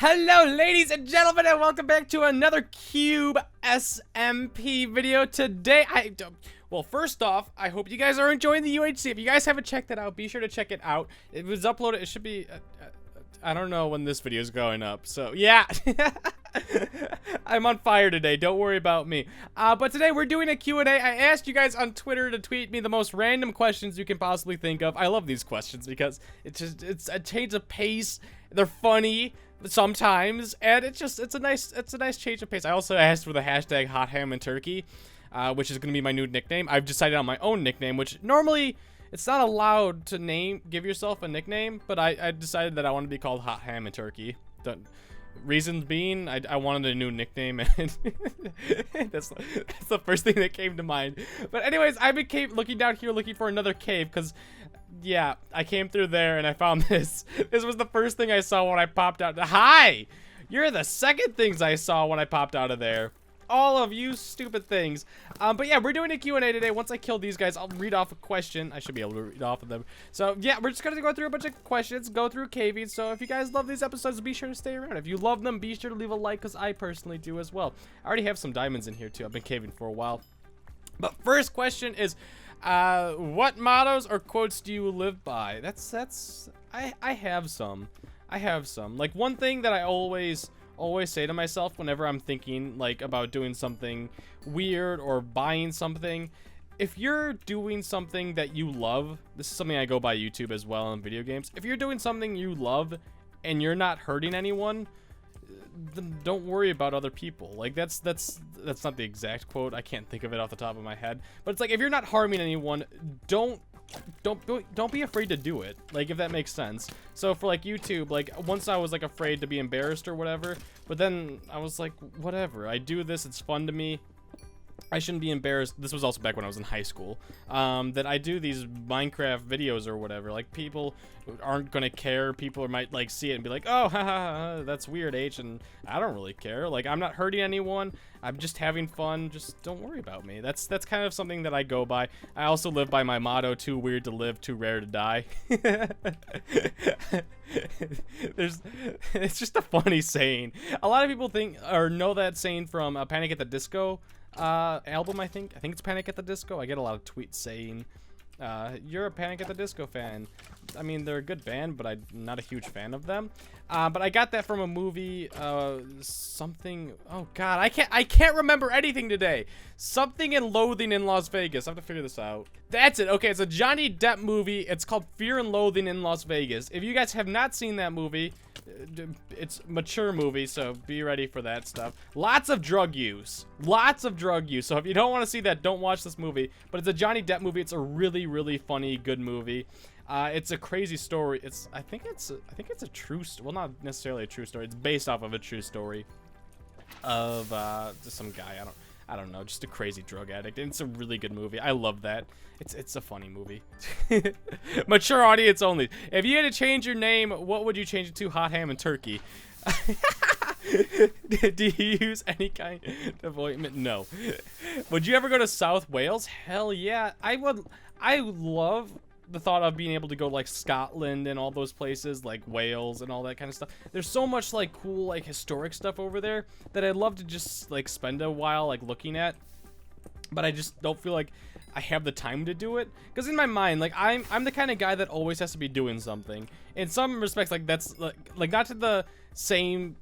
Hello, ladies and gentlemen, and welcome back to another Cube SMP video. Today, well, first off, I hope you guys are enjoying the UHC. If you guys haven't checked it out, be sure to check it out. It was uploaded, it should be, I don't know when this video is going up, so yeah. I'm on fire today, don't worry about me. But today we're doing a Q&A. I asked you guys on Twitter to tweet me the most random questions you can possibly think of. I love these questions because it's a change of pace. They're funny sometimes, and it's a nice change of pace. I also asked for the hashtag hot ham and turkey, which is gonna be my new nickname. I've decided on my own nickname, which normally it's not allowed to give yourself a nickname, but I decided that I want to be called hot ham and turkey. Reasons being, I wanted a new nickname, and that's the first thing that came to mind. But anyways, I've been looking down here looking for another cave, because yeah, I came through there and I found this. This was the first thing I saw when I popped out. Hi! You're the second things I saw when I popped out of there. All of you stupid things. But yeah, we're doing a Q&A today. Once I kill these guys, I'll read off a question. I should be able to read off of them. So yeah, we're just gonna go through a bunch of questions, go through caving. So if you guys love these episodes, be sure to stay around. If you love them, be sure to leave a like, because I personally do as well. I already have some diamonds in here too. I've been caving for a while. But first question is, what mottos or quotes do you live by? I have some. Like, one thing that I always say to myself whenever I'm thinking like about doing something weird or buying something: if you're doing something that you love, this is something I go by YouTube as well in video games. If you're doing something you love and you're not hurting anyone, then don't worry about other people. Like, that's not the exact quote. I can't think of it off the top of my head, but it's like, if you're not harming anyone, don't be afraid to do it, like, if that makes sense. So for like YouTube, like, once I was like afraid to be embarrassed or whatever, but then I was like, whatever, I do this, it's fun to me, I shouldn't be embarrassed. This was also back when I was in high school, that I do these Minecraft videos or whatever. Like, people aren't gonna care. People might like see it and be like, oh, ha, that's weird, H, and I don't really care. Like, I'm not hurting anyone, I'm just having fun. Just don't worry about me. That's kind of something that I go by. I also live by my motto: too weird to live, too rare to die. It's just a funny saying. A lot of people think or know that saying from Panic at the Disco album. I think it's Panic at the Disco. I get a lot of tweets saying, you're a Panic at the Disco fan. I mean, they're a good band, but I'm not a huge fan of them. But I got that from a movie, something, oh god, I can't remember anything today. Something in Loathing in Las Vegas. I have to figure this out. That's it. Okay, it's a Johnny Depp movie. It's called Fear and Loathing in Las Vegas. If you guys have not seen that movie, it's a mature movie, so be ready for that stuff. Lots of drug use. So if you don't want to see that, don't watch this movie. But it's a Johnny Depp movie. It's a really, really funny, good movie. It's a crazy story. I think it's a true story. Well, not necessarily a true story. It's based off of a true story of just some guy. I don't know, just a crazy drug addict. And it's a really good movie. I love that. It's a funny movie. Mature audience only. If you had to change your name, what would you change it to? Hot ham and turkey. Do you use any kind of ointment? No. Would you ever go to South Wales? Hell yeah. I would. I love the thought of being able to go like Scotland and all those places, like Wales and all that kind of stuff. There's so much like cool, like historic stuff over there that I'd love to just like spend a while like looking at, but I just don't feel like I have the time to do it. Because in my mind, like, I'm the kind of guy that always has to be doing something. In some respects, like, that's like not to the same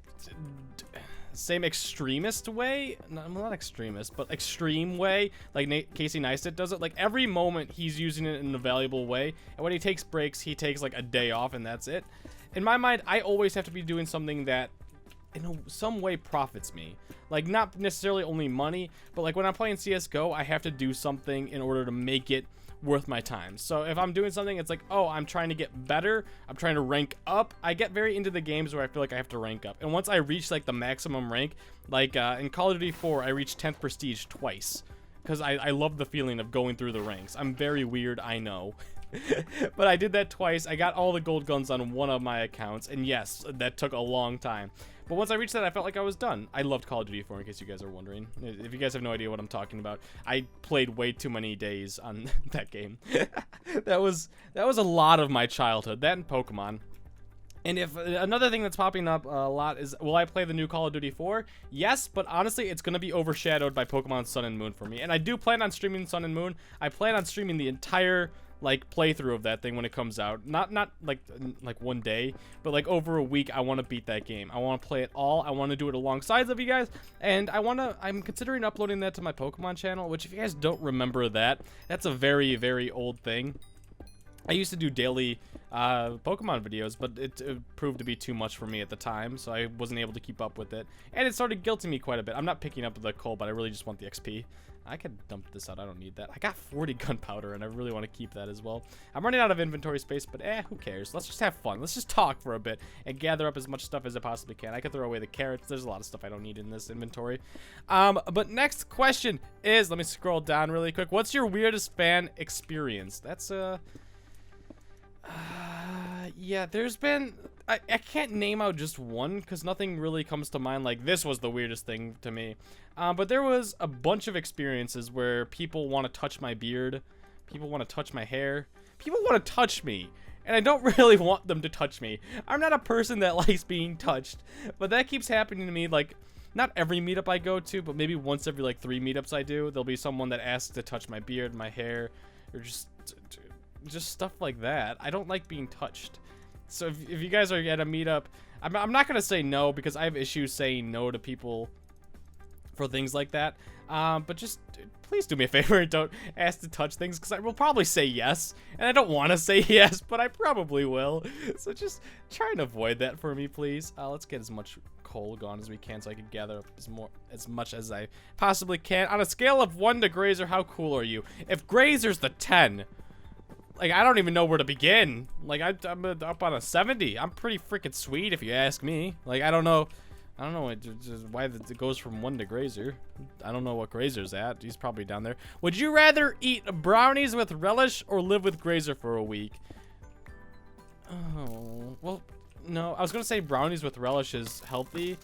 extremist way, not extremist, but extreme way, like Casey Neistat does it. Like, every moment he's using it in a valuable way, and when he takes breaks, he takes like a day off, and that's it. In my mind, I always have to be doing something that in some way profits me. Like, not necessarily only money, but like when I'm playing CSGO, I have to do something in order to make it worth my time. So if I'm doing something, it's like, oh, I'm trying to get better, I'm trying to rank up. I get very into the games where I feel like I have to rank up, and once I reach like the maximum rank, like in Call of Duty 4, I reached 10th prestige twice, because I love the feeling of going through the ranks. I'm very weird, I know. But I did that twice. I got all the gold guns on one of my accounts, and yes, that took a long time. But once I reached that, I felt like I was done. I loved Call of Duty 4, in case you guys are wondering. If you guys have no idea what I'm talking about, I played way too many days on that game. That was a lot of my childhood. That and Pokemon. And if another thing that's popping up a lot is, will I play the new Call of Duty 4? Yes, but honestly, it's going to be overshadowed by Pokemon Sun and Moon for me. And I do plan on streaming Sun and Moon. I plan on streaming the entire like playthrough of that thing when it comes out. Not like one day, but like over a week. I want to beat that game. I want to play it all. I want to do it alongside of you guys, and I'm considering uploading that to my Pokemon channel, which if you guys don't remember that, that's a very, very old thing. I used to do daily Pokemon videos, but it proved to be too much for me at the time, so I wasn't able to keep up with it. And it started guilting me quite a bit. I'm not picking up the coal, but I really just want the XP. I could dump this out. I don't need that. I got 40 gunpowder, and I really want to keep that as well. I'm running out of inventory space, but who cares? Let's just have fun. Let's just talk for a bit and gather up as much stuff as I possibly can. I could throw away the carrots. There's a lot of stuff I don't need in this inventory. But next question is, let me scroll down really quick. What's your weirdest fan experience? That's yeah, there's been, I can't name out just one because nothing really comes to mind like this was the weirdest thing to me. But there was a bunch of experiences where people want to touch my beard, people want to touch my hair, people want to touch me, and I don't really want them to touch me. I'm not a person that likes being touched, but that keeps happening to me. Like, not every meetup I go to, but maybe once every like 3 meetups I do, there'll be someone that asks to touch my beard, my hair, or just stuff like that. I don't like being touched. So if you guys are at a meetup, I'm not gonna say no because I have issues saying no to people for things like that. But just please do me a favor and don't ask to touch things because I will probably say yes, and I don't want to say yes, but I probably will. So just try and avoid that for me, please. Let's get as much coal gone as we can so I can gather up as much as I possibly can. On a scale of 1 to Grazer, how cool are you? If Grazer's the 10, like, I don't even know where to begin. Like, I'm up on a 70. I'm pretty freaking sweet, if you ask me. Like, I don't know why it goes from 1 to Grazer. I don't know what Grazer's at. He's probably down there. Would you rather eat brownies with relish or live with Grazer for a week? Oh, well, no. I was going to say brownies with relish is healthy.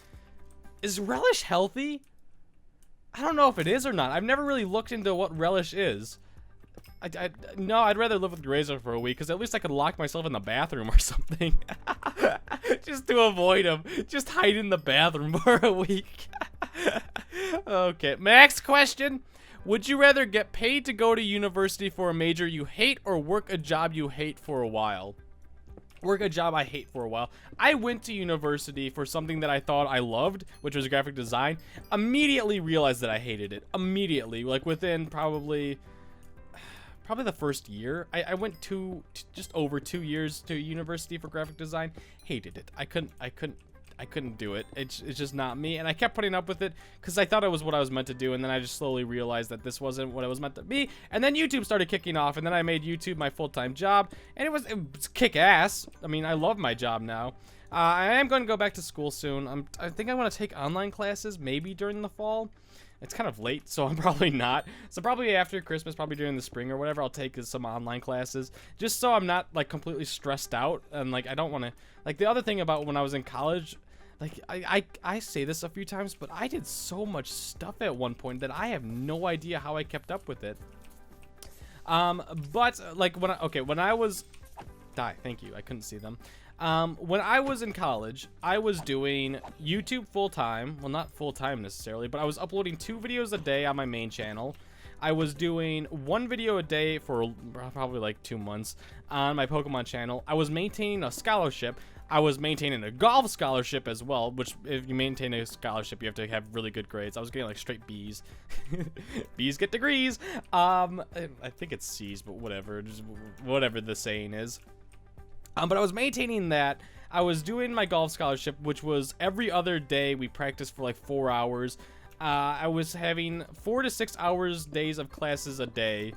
Is relish healthy? I don't know if it is or not. I've never really looked into what relish is. No, I'd rather live with Grazer for a week because at least I could lock myself in the bathroom or something. Just to avoid him. Just hide in the bathroom for a week. Okay, next question. Would you rather get paid to go to university for a major you hate or work a job you hate for a while? Work a job I hate for a while. I went to university for something that I thought I loved, which was graphic design. Immediately realized that I hated it. Immediately. Like within probably the first year. I went just over 2 years to university for graphic design. Hated it. I couldn't do it. It's just not me. And I kept putting up with it because I thought it was what I was meant to do. And then I just slowly realized that this wasn't what it was meant to be. And then YouTube started kicking off. And then I made YouTube my full-time job. And it was kick-ass. I mean, I love my job now. I am going to go back to school soon. I think I want to take online classes maybe during the fall. It's kind of late, so I'm probably not. So probably after Christmas, probably during the spring or whatever, I'll take some online classes. Just so I'm not, like, completely stressed out. And, like, I don't want to... Like, the other thing about when I was in college... Like, I say this a few times, but I did so much stuff at one point that I have no idea how I kept up with it. But, like, when I was... Thank you. I couldn't see them. When I was in college, I was doing YouTube full-time. Well, not full-time necessarily, but I was uploading 2 videos a day on my main channel. I was doing 1 video a day for probably like 2 months on my Pokemon channel. I was maintaining a scholarship. I was maintaining a golf scholarship as well, which if you maintain a scholarship, you have to have really good grades. I was getting like straight B's. B's get degrees. I think it's C's, but whatever. Just whatever the saying is. But I was maintaining that. I was doing my golf scholarship, which was every other day. We practiced for like 4 hours. I was having 4 to 6 hours days of classes a day,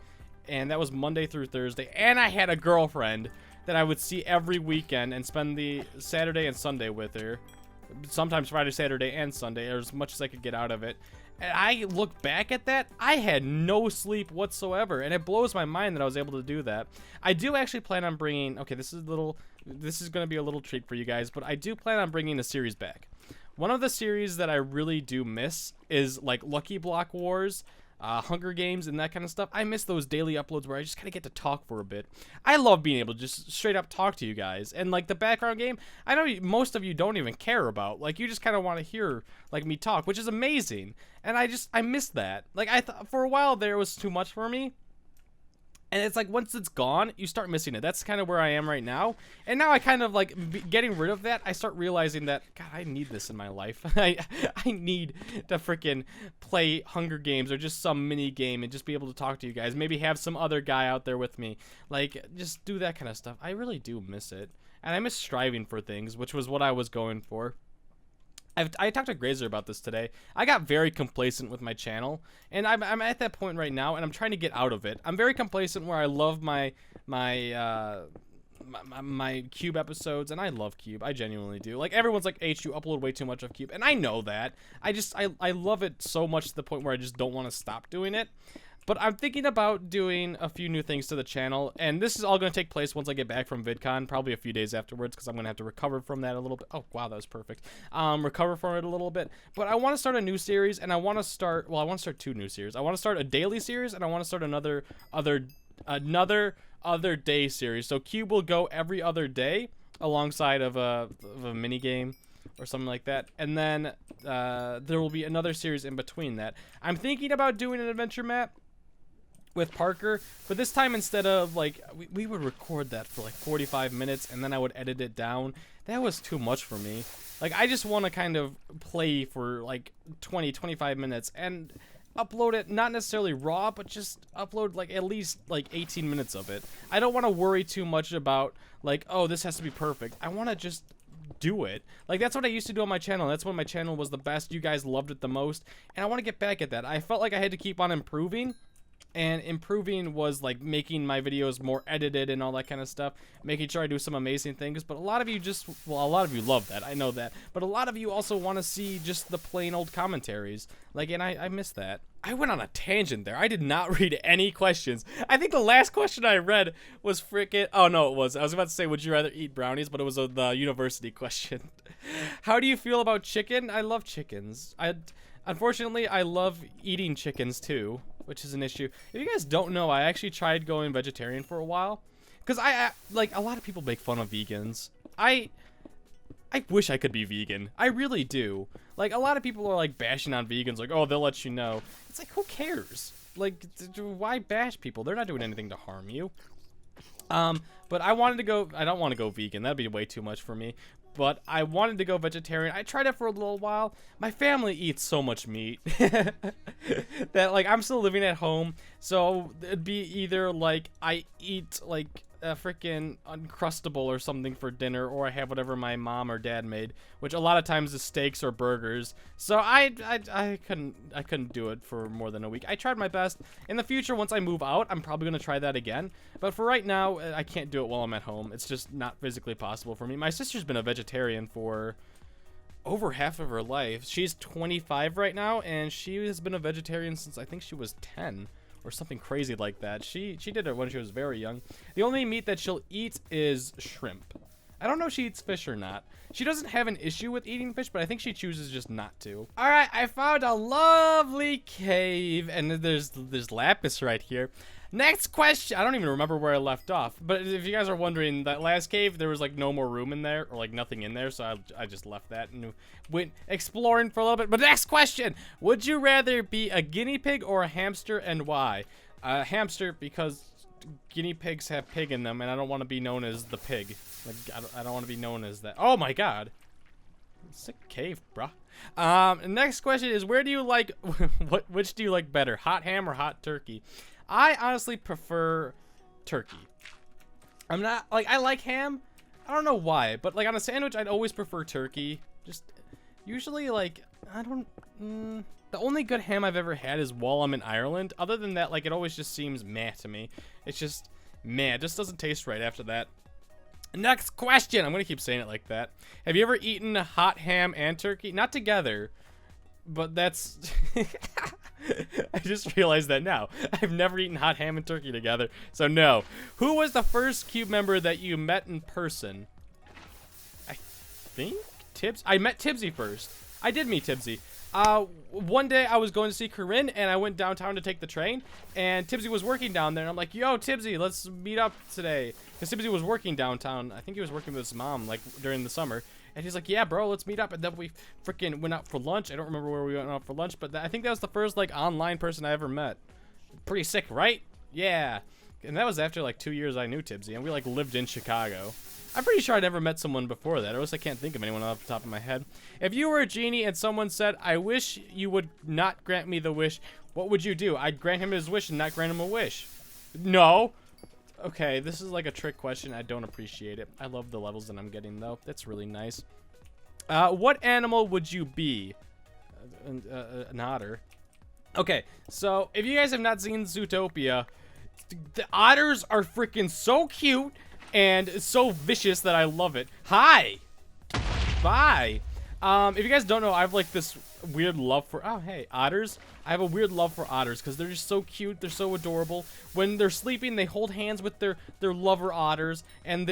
and that was Monday through Thursday. And I had a girlfriend that I would see every weekend and spend the Saturday and Sunday with her. Sometimes Friday, Saturday, and Sunday, or as much as I could get out of it. And I look back at that, I had no sleep whatsoever, and it blows my mind that I was able to do that. I do actually plan on bringing, okay, this is going to be a little treat for you guys, but I do plan on bringing a series back. One of the series that I really do miss is like Lucky Block Wars. Hunger Games and that kind of stuff. I miss those daily uploads where I just kind of get to talk for a bit. I love being able to just straight up talk to you guys. And like the background game, I know most of you don't even care about. Like you just kind of want to hear like me talk, which is amazing. And I miss that. Like I thought for a while there was too much for me. And it's like, once it's gone, you start missing it. That's kind of where I am right now. And now I kind of like, getting rid of that, I start realizing that, God, I need this in my life. I need to freaking play Hunger Games or just some mini game and just be able to talk to you guys. Maybe have some other guy out there with me. Like, just do that kind of stuff. I really do miss it. And I miss striving for things, which was what I was going for. I talked to Grazer about this today. I got very complacent with my channel, and I'm at that point right now, and I'm trying to get out of it. I'm very complacent where I love my Cube episodes, and I love Cube. I genuinely do. Like everyone's like, H, you upload way too much of Cube, and I know that. I love it so much to the point where I just don't want to stop doing it. But I'm thinking about doing a few new things to the channel, and this is all going to take place once I get back from VidCon, probably a few days afterwards, because I'm going to have to recover from that a little bit. Oh, wow, that was perfect. Recover from it a little bit. But I want to start a new series, and I want to start, well, I want to start 2 new series. I want to start a daily series, and I want to start another other day series. So Cube will go every other day alongside of a mini game or something like that, and then there will be another series in between that. I'm thinking about doing an adventure map with Parker, but this time instead of like we would record that for like 45 minutes and then I would edit it down. That was too much for me. Like I just want to kind of play for like 20-25 minutes and upload it, not necessarily raw, but just upload like at least like 18 minutes of it. I don't want to worry too much about like, oh, this has to be perfect. I want to just do it. Like that's what I used to do on my channel. That's when my channel was the best. You guys loved it the most, and I want to get back at that. I felt like I had to keep on improving. And improving was like making my videos more edited and all that kind of stuff, making sure I do some amazing things. But a lot of you just, well, a lot of you love that, I know that, but a lot of you also want to see just the plain old commentaries. Like, and I miss that. I went on a tangent there. I did not read any questions. I think the last question I read was freaking, oh no, it was. I was about to say, would you rather eat brownies? But it was the university question. How do you feel about chicken? I love chickens. Unfortunately, I love eating chickens too, which is an issue. If you guys don't know, I actually tried going vegetarian for a while. Because I like, a lot of people make fun of vegans. I wish I could be vegan. I really do. Like, a lot of people are like bashing on vegans, like, oh, they'll let you know. It's like, who cares? Like, why bash people? They're not doing anything to harm you. But I wanted to go, I don't want to go vegan. That'd be way too much for me. But I wanted to go vegetarian. I tried it for a little while. My family eats so much meat that like I'm still living at home. So it'd be either like I eat like a freaking Uncrustable or something for dinner, or I have whatever my mom or dad made, which a lot of times is steaks or burgers. So I couldn't do it for more than a week. I tried my best. In the future, once I move out, I'm probably gonna try that again. But for right now, I can't do it while I'm at home. It's just not physically possible for me. My sister's been a vegetarian for over half of her life. She's 25 right now, and she has been a vegetarian since I think she was 10. Or something crazy like that. She did it when she was very young. The only meat that she'll eat is shrimp. I don't know if she eats fish or not. She doesn't have an issue with eating fish, but I think she chooses just not to. Alright, I found a lovely cave, and there's lapis right here. Next question. I don't even remember where I left off, but if you guys are wondering, that last cave, there was like no more room in there, or like nothing in there, so I just left that and went exploring for a little bit. But next question. Would you rather be a guinea pig or a hamster, and why? Hamster, because guinea pigs have pig in them, and I don't want to be known as the pig. Like, I don't want to be known as that. Oh my god. Sick cave, bruh. Next question is, where do you like, which do you like better, hot ham or hot turkey? I honestly prefer turkey. I'm not, like, I like ham. I don't know why, but like on a sandwich, I'd always prefer turkey. Just, usually, like, I don't, the only good ham I've ever had is while I'm in Ireland. Other than that, like, it always just seems meh to me. It's just meh. It just doesn't taste right after that. Next question. I'm gonna keep saying it like that. Have you ever eaten hot ham and turkey? Not together, but that's... I just realized that now. I've never eaten hot ham and turkey together, so no. Who was the first Cube member that you met in person? I think Tibbs. I met Tibbsy first. I did meet Tibbsy. One day I was going to see Corinne, and I went downtown to take the train, and Tibbsy was working down there, and I'm like, yo, Tibbsy, let's meet up today. Because Tibbsy was working downtown. I think he was working with his mom, like, during the summer. And he's like, yeah, bro, let's meet up. And then we freaking went out for lunch. I don't remember where we went out for lunch, but I think that was the first, like, online person I ever met. Pretty sick, right? Yeah. And that was after, like, 2 years I knew Tibbsy, and we, like, lived in Chicago. I'm pretty sure I never met someone before that, or else I can't think of anyone off the top of my head. If you were a genie and someone said, I wish you would not grant me the wish, what would you do? I'd grant him his wish and not grant him a wish. No. Okay, this is like a trick question. I don't appreciate it. I love the levels that I'm getting, though. That's really nice. What animal would you be? An otter. Okay, so if you guys have not seen Zootopia, the otters are freaking so cute and so vicious that I love it. Hi! Bye! If you guys don't know, I have like this weird love for, oh hey, otters. I have a weird love for otters because they're just so cute, they're so adorable. When they're sleeping, they hold hands with their lover otters, and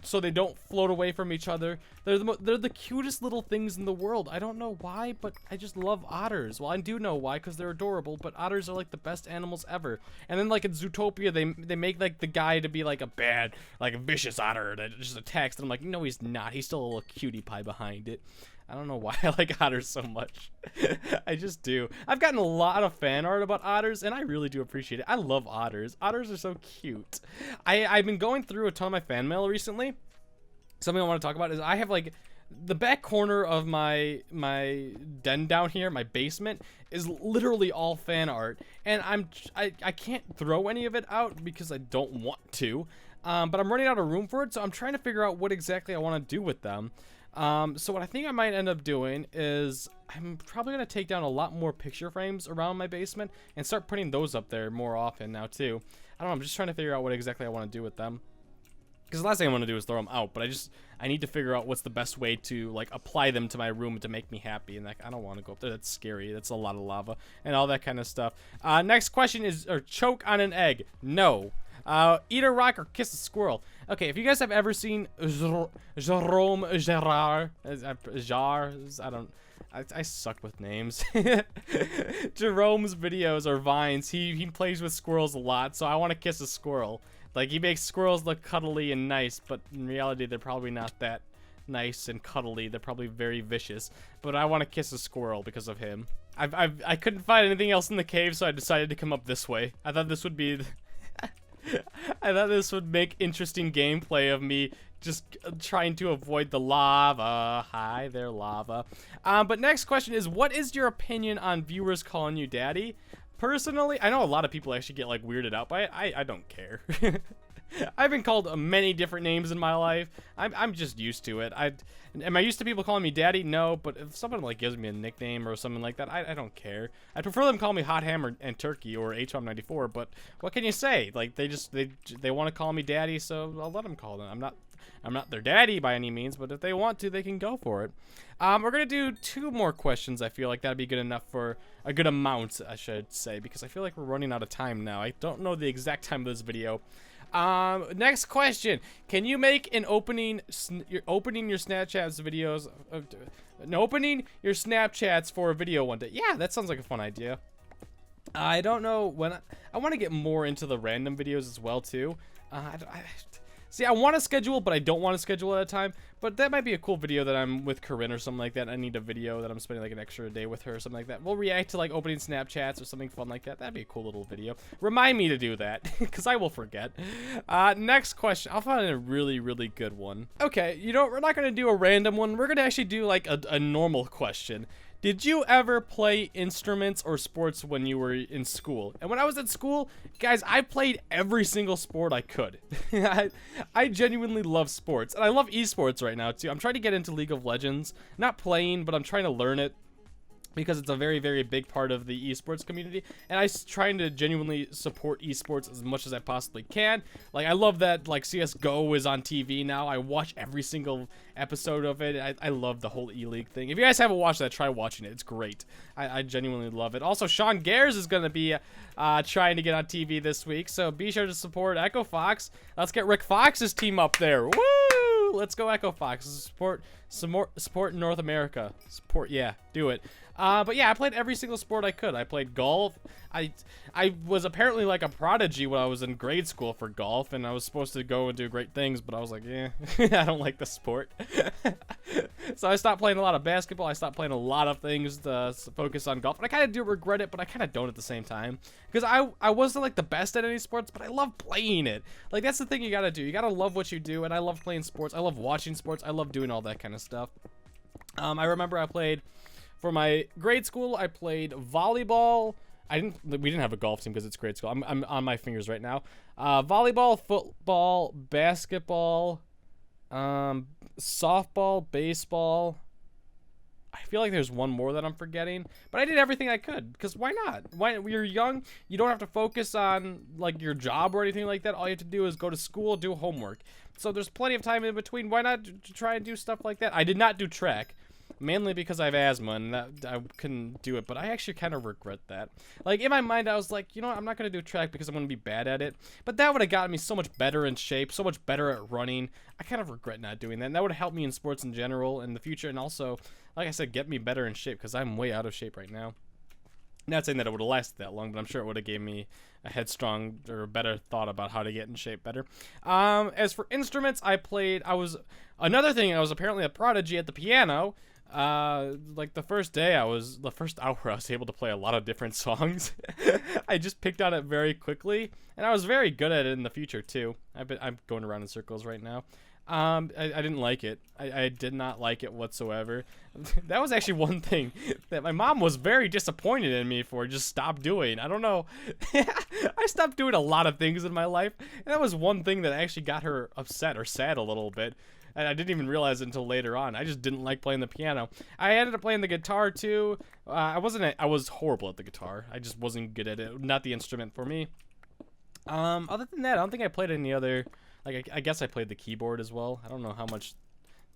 so they don't float away from each other. They're the cutest little things in the world. I don't know why, but I just love otters. Well, I do know why, because they're adorable, but otters are like the best animals ever. And then like in Zootopia, they make like the guy to be like a bad, like a vicious otter that just attacks, and I'm like, no, he's not. He's still a little cutie pie behind it. I don't know why I like otters so much. I just do. I've gotten a lot of fan art about otters, and I really do appreciate it. I love otters. Otters are so cute. I've been going through a ton of my fan mail recently. Something I want to talk about is I have like the back corner of my den down here, my basement, is literally all fan art, and I can't throw any of it out because I don't want to. But I'm running out of room for it, so I'm trying to figure out what exactly I want to do with them. So what I think I might end up doing is I'm probably going to take down a lot more picture frames around my basement and start putting those up there more often now too. I don't know, I'm just trying to figure out what exactly I want to do with them. Because the last thing I want to do is throw them out, but I need to figure out what's the best way to like apply them to my room to make me happy. And like, I don't want to go up there. That's scary. That's a lot of lava and all that kind of stuff. Next question is, or choke on an egg? No. Eat a rock or kiss a squirrel. Okay, if you guys have ever seen Jerome Gerard, I suck with names. Jerome's videos or vines, he plays with squirrels a lot, so I want to kiss a squirrel. Like, he makes squirrels look cuddly and nice, but in reality, they're probably not that nice and cuddly. They're probably very vicious. But I want to kiss a squirrel because of him. I couldn't find anything else in the cave, so I decided to come up this way. I thought this would be... I thought this would make interesting gameplay of me just trying to avoid the lava. Hi there, lava. But next question is, what is your opinion on viewers calling you daddy? Personally, I know a lot of people actually get like weirded out by it. I don't care. I've been called many different names in my life. I'm just used to it. Am I used to people calling me daddy? No, but if someone like gives me a nickname or something like that, I don't care. I prefer them call me Hot Ham and Turkey or HM94, but what can you say? Like they want to call me daddy, so I'll let them call them. I'm not their daddy by any means, but if they want to, they can go for it. We're gonna do 2 more questions. I feel like that'd be good enough for a good amount, I should say, because I feel like we're running out of time now. I don't know the exact time of this video. Next question. Can you make an opening your Snapchat's videos, opening your Snapchats for a video one day? Yeah, that sounds like a fun idea. I don't know when I want to get more into the random videos as well too. See, I want to schedule, but I don't want to schedule at a time. But that might be a cool video that I'm with Corinne or something like that. I need a video that I'm spending like an extra day with her or something like that. We'll react to like opening Snapchats or something fun like that. That'd be a cool little video. Remind me to do that, because I will forget. Next question. I'll find a really, really good one. Okay, we're not going to do a random one. We're going to actually do like a normal question. Did you ever play instruments or sports when you were in school? And when I was at school, guys, I played every single sport I could. I genuinely love sports. And I love esports right now, too. I'm trying to get into League of Legends. Not playing, but I'm trying to learn it, because it's a very, very big part of the esports community, and I'm trying to genuinely support esports as much as I possibly can. Like, I love that, like, CSGO is on TV now. I watch every single episode of it. I love the whole E-League thing. If you guys haven't watched that, try watching it. It's great. I genuinely love it. Also, Sean Gares is going to be trying to get on TV this week, so be sure to support Echo Fox. Let's get Rick Fox's team up there. Woo! Let's go Echo Fox. Support North America. Support, yeah, do it. But yeah, I played every single sport I could. I played golf. I was apparently like a prodigy when I was in grade school for golf, and I was supposed to go and do great things, but I was like, yeah, I don't like the sport. So I stopped playing a lot of basketball. I stopped playing a lot of things to focus on golf. And I kind of do regret it, but I kind of don't at the same time. Because I wasn't like the best at any sports, but I love playing it. Like, that's the thing you gotta do. You gotta love what you do, and I love playing sports. I love watching sports. I love doing all that kind of stuff. I remember I played, for my grade school, I played volleyball. We didn't have a golf team because it's grade school. I'm on my fingers right now. Volleyball, football, basketball, softball, baseball. I feel like there's one more that I'm forgetting, but I did everything I could, because why not? When you're young, you don't have to focus on like your job or anything like that. All you have to do is go to school, do homework. So there's plenty of time in between. Why not try and do stuff like that? I did not do track, mainly because I have asthma and I couldn't do it, but I actually kind of regret that. Like, in my mind, I was like, you know what, I'm not going to do track because I'm going to be bad at it, but that would have gotten me so much better in shape, so much better at running. I kind of regret not doing that, and that would have helped me in sports in general in the future, and also, like I said, get me better in shape, because I'm way out of shape right now. Not saying that it would have lasted that long, but I'm sure it would have gave me a headstrong or a better thought about how to get in shape better. As for instruments, another thing, I was apparently a prodigy at the piano. Like the first hour, I was able to play a lot of different songs. I just picked on it very quickly, and I was very good at it in the future too. I'm going around in circles right now. I didn't like it. I did not like it whatsoever. That was actually one thing that my mom was very disappointed in me for. Just stop doing. I don't know. I stopped doing a lot of things in my life, and that was one thing that actually got her upset or sad a little bit. And I didn't even realize it until later on. I just didn't like playing the piano. I ended up playing the guitar too. I was horrible at the guitar. I just wasn't good at it. Not the instrument for me. Other than that, I don't think I played any other. Like, I guess I played the keyboard as well. I don't know how much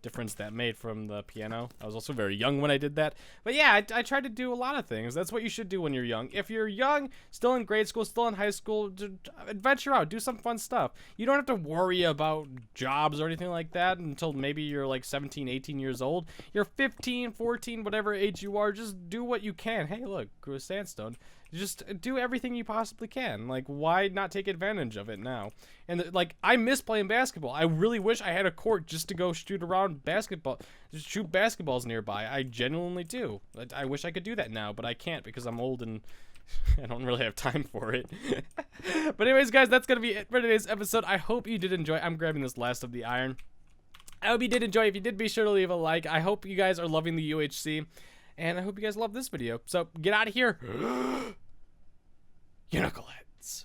difference that made from the piano. I was also very young when I did that. But yeah, I tried to do a lot of things. That's what you should do when you're young. If you're young, still in grade school, still in high school, adventure out, do some fun stuff. You don't have to worry about jobs or anything like that until maybe you're like 17, 18 years old. You're 15, 14, whatever age you are, just do what you can. Hey, look, grew a sandstone. Just do everything you possibly can. Like, why not take advantage of it now? And like, I miss playing basketball. I really wish I had a court just to go shoot around basketball, just shoot basketballs nearby. I genuinely do. I wish I could do that now, but I can't because I'm old and I don't really have time for it. But anyways, guys, that's gonna be it for today's episode. I hope you did enjoy. I'm grabbing this last of the iron. I hope you did enjoy. If you did, be sure to leave a like. I hope you guys are loving the UHC. And I hope you guys love this video. So, get out of here. You knuckleheads.